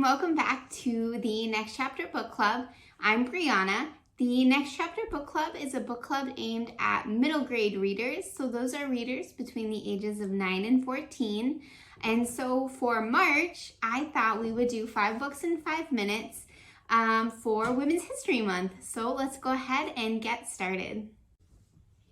welcome back to the Next Chapter Book Club. I'm Brianna. The Next Chapter Book Club is a book club aimed at middle grade readers. So those are readers between the ages of 9 and 14. And so for March, I thought we would do 5 books in 5 minutes for Women's History Month. So let's go ahead and get started.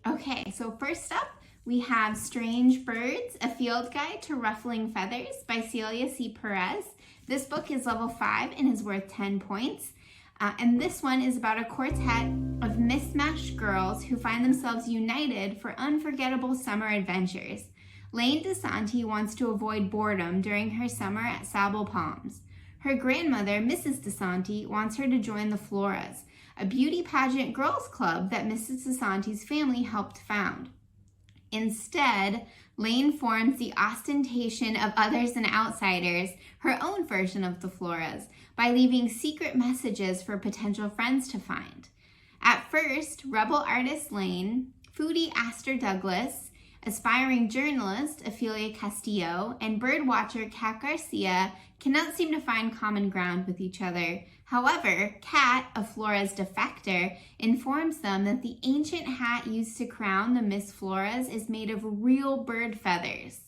Okay, so first up, we have Strange Birds, A Field Guide to Ruffling Feathers by Celia C. Perez. This book is level 5 and is worth 10 points. And this one is about a quartet of mismatched girls who find themselves united for unforgettable summer adventures. Lane DeSanti wants to avoid boredom during her summer at Sable Palms. Her grandmother, Mrs. DeSanti, wants her to join the Floras, a beauty pageant girls club that Mrs. DeSanti's family helped found. Instead, Lane forms the Ostentation of Others and Outsiders, her own version of the Floras, by leaving secret messages for potential friends to find. At first, rebel artist Lane, foodie Aster Douglas, aspiring journalist Ophelia Castillo, and birdwatcher Kat Garcia cannot seem to find common ground with each other. However, Kat, a Flora's defector, informs them that the ancient hat used to crown the Miss Floras is made of real bird feathers.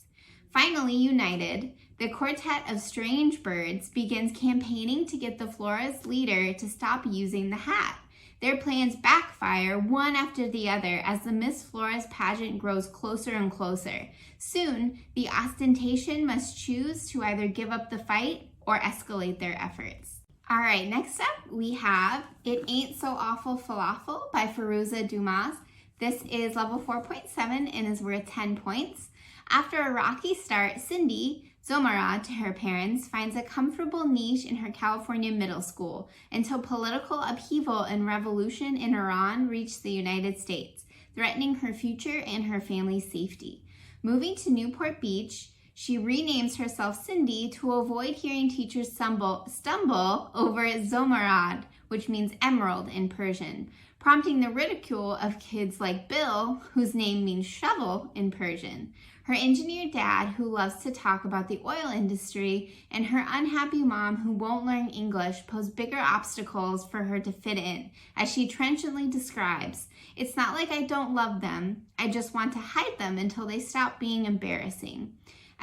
Finally united, the quartet of Strange Birds begins campaigning to get the Flora's leader to stop using the hat. Their plans backfire one after the other as the Miss Flora's pageant grows closer and closer. Soon, the Ostentation must choose to either give up the fight or escalate their efforts. All right, next up we have It Ain't So Awful Falafel by Firoozeh Dumas. This is level 4.7 and is worth 10 points. After a rocky start, Cindy, Zomarad to her parents, finds a comfortable niche in her California middle school until political upheaval and revolution in Iran reach the United States, threatening her future and her family's safety. Moving to Newport Beach, she renames herself Cindy to avoid hearing teachers stumble over Zomarad, which means emerald in Persian, prompting the ridicule of kids like Bill, whose name means shovel in Persian. Her engineer dad, who loves to talk about the oil industry, and her unhappy mom, who won't learn English, pose bigger obstacles for her to fit in. As she trenchantly describes, "It's not like I don't love them. I just want to hide them until they stop being embarrassing."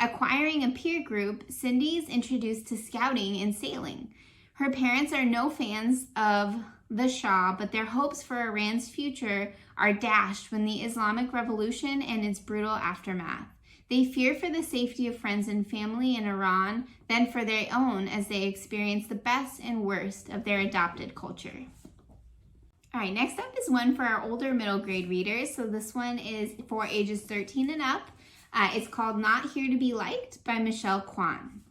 Acquiring a peer group, Cindy is introduced to scouting and sailing. Her parents are no fans of the Shah, but their hopes for Iran's future are dashed when the Islamic Revolution and its brutal aftermath. They fear for the safety of friends and family in Iran, then for their own as they experience the best and worst of their adopted culture. All right, next up is one for our older middle grade readers. So this one is for ages 13 and up. It's called Not Here to Be Liked by Michelle Kwan.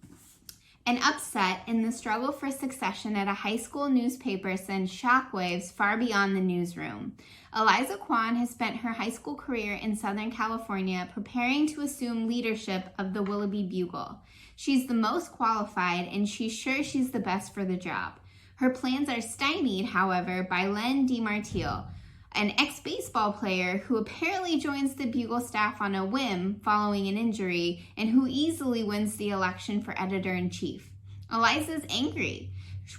An upset in the struggle for succession at a high school newspaper sends shockwaves far beyond the newsroom. Eliza Kwan has spent her high school career in Southern California preparing to assume leadership of the Willoughby Bugle. She's the most qualified, and she's sure she's the best for the job. Her plans are stymied, however, by Len DeMartile, an ex-baseball player who apparently joins the Bugle staff on a whim following an injury and who easily wins the election for editor-in-chief. Eliza's angry.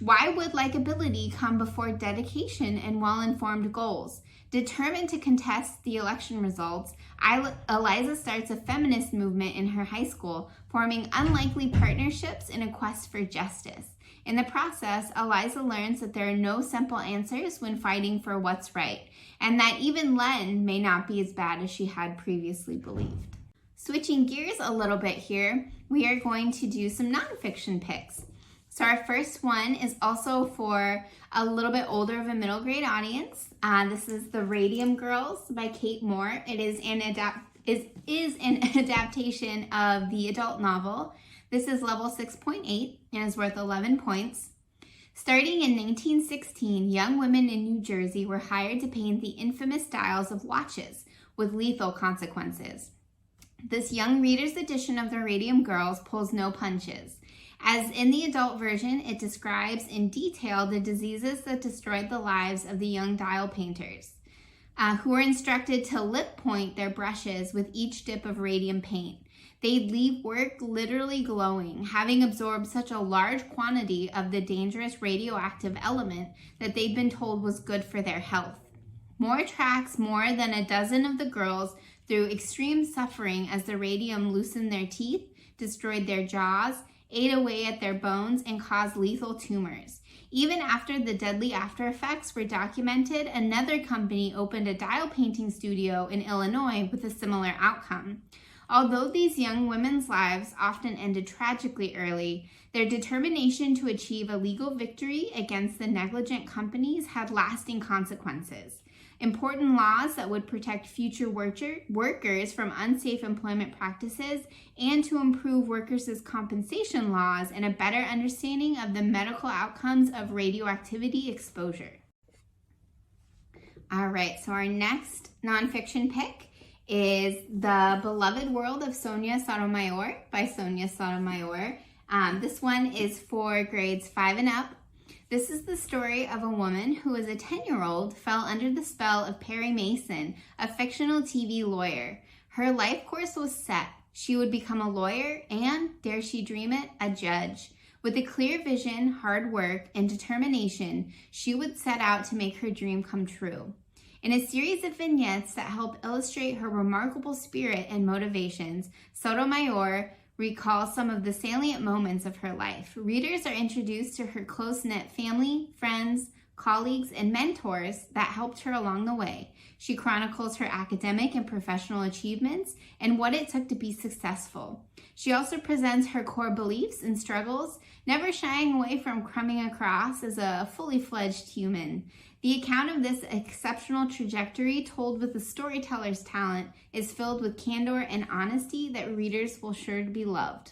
Why would likability come before dedication and well-informed goals? Determined to contest the election results, Eliza starts a feminist movement in her high school, forming unlikely partnerships in a quest for justice. In the process, Eliza learns that there are no simple answers when fighting for what's right, and that even Len may not be as bad as she had previously believed. Switching gears a little bit here, we are going to do some nonfiction picks. So our first one is also for a little bit older of a middle grade audience. This is The Radium Girls by Kate Moore. It is an adaptation of the adult novel. This is level 6.8 and is worth 11 points. Starting in 1916, young women in New Jersey were hired to paint the infamous dials of watches with lethal consequences. This young reader's edition of The Radium Girls pulls no punches. As in the adult version, it describes in detail the diseases that destroyed the lives of the young dial painters, who were instructed to lip point their brushes with each dip of radium paint. They'd leave work literally glowing, having absorbed such a large quantity of the dangerous radioactive element that they'd been told was good for their health. More tracks, more than a dozen of the girls, through extreme suffering as the radium loosened their teeth, destroyed their jaws, ate away at their bones, and caused lethal tumors. Even after the deadly after effects were documented, another company opened a dial painting studio in Illinois with a similar outcome. Although these young women's lives often ended tragically early, their determination to achieve a legal victory against the negligent companies had lasting consequences. Important laws that would protect future workers from unsafe employment practices and to improve workers' compensation laws and a better understanding of the medical outcomes of radioactivity exposure. All right, so our next nonfiction pick is The Beloved World of Sonia Sotomayor by Sonia Sotomayor. This one is for grades 5 and up. This is the story of a woman who, as a 10-year-old, fell under the spell of Perry Mason, a fictional TV lawyer. Her life course was set. She would become a lawyer and, dare she dream it, a judge. With a clear vision, hard work, and determination, she would set out to make her dream come true. In a series of vignettes that help illustrate her remarkable spirit and motivations, Sotomayor recalls some of the salient moments of her life. Readers are introduced to her close-knit family, friends, colleagues, and mentors that helped her along the way. She chronicles her academic and professional achievements and what it took to be successful. She also presents her core beliefs and struggles, never shying away from coming across as a fully fledged human. The account of this exceptional trajectory, told with a storyteller's talent, is filled with candor and honesty that readers will sure be loved.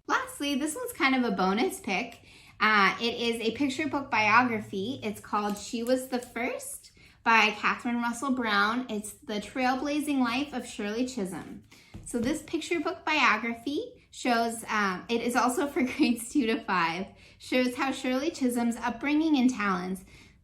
Lastly, this one's kind of a bonus pick. It is a picture book biography. It's called She Was the First by Katheryn Russell Brown. It's the Trailblazing Life of Shirley Chisholm. So this picture book biography shows, it is also for grades 2 to 5, shows how Shirley Chisholm's upbringing and talents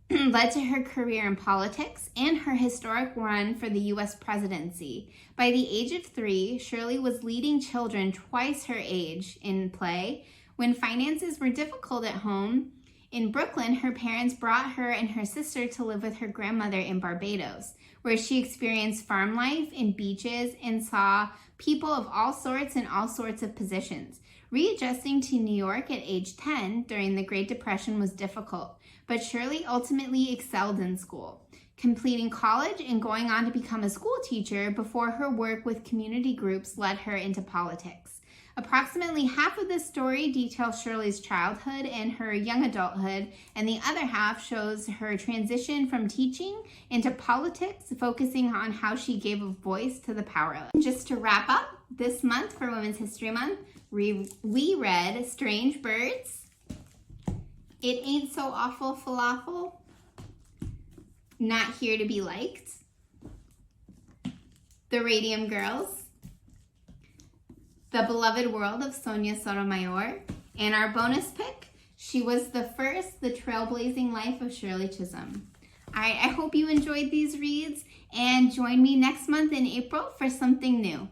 led to her career in politics and her historic run for the U.S. presidency. By the age of 3, Shirley was leading children twice her age in play. When finances were difficult at home in Brooklyn, her parents brought her and her sister to live with her grandmother in Barbados, where she experienced farm life and beaches and saw people of all sorts and all sorts of positions. Readjusting to New York at age 10 during the Great Depression was difficult, but Shirley ultimately excelled in school, completing college and going on to become a school teacher before her work with community groups led her into politics. Approximately half of this story details Shirley's childhood and her young adulthood, and the other half shows her transition from teaching into politics, focusing on how she gave a voice to the powerless. Just to wrap up, this month for Women's History Month, we read Strange Birds, It Ain't So Awful Falafel, Not Here to Be Liked, The Radium Girls, The Beloved World of Sonia Sotomayor, and our bonus pick, She Was the First, The Trailblazing Life of Shirley Chisholm. All right, I hope you enjoyed these reads, and join me next month in April for something new.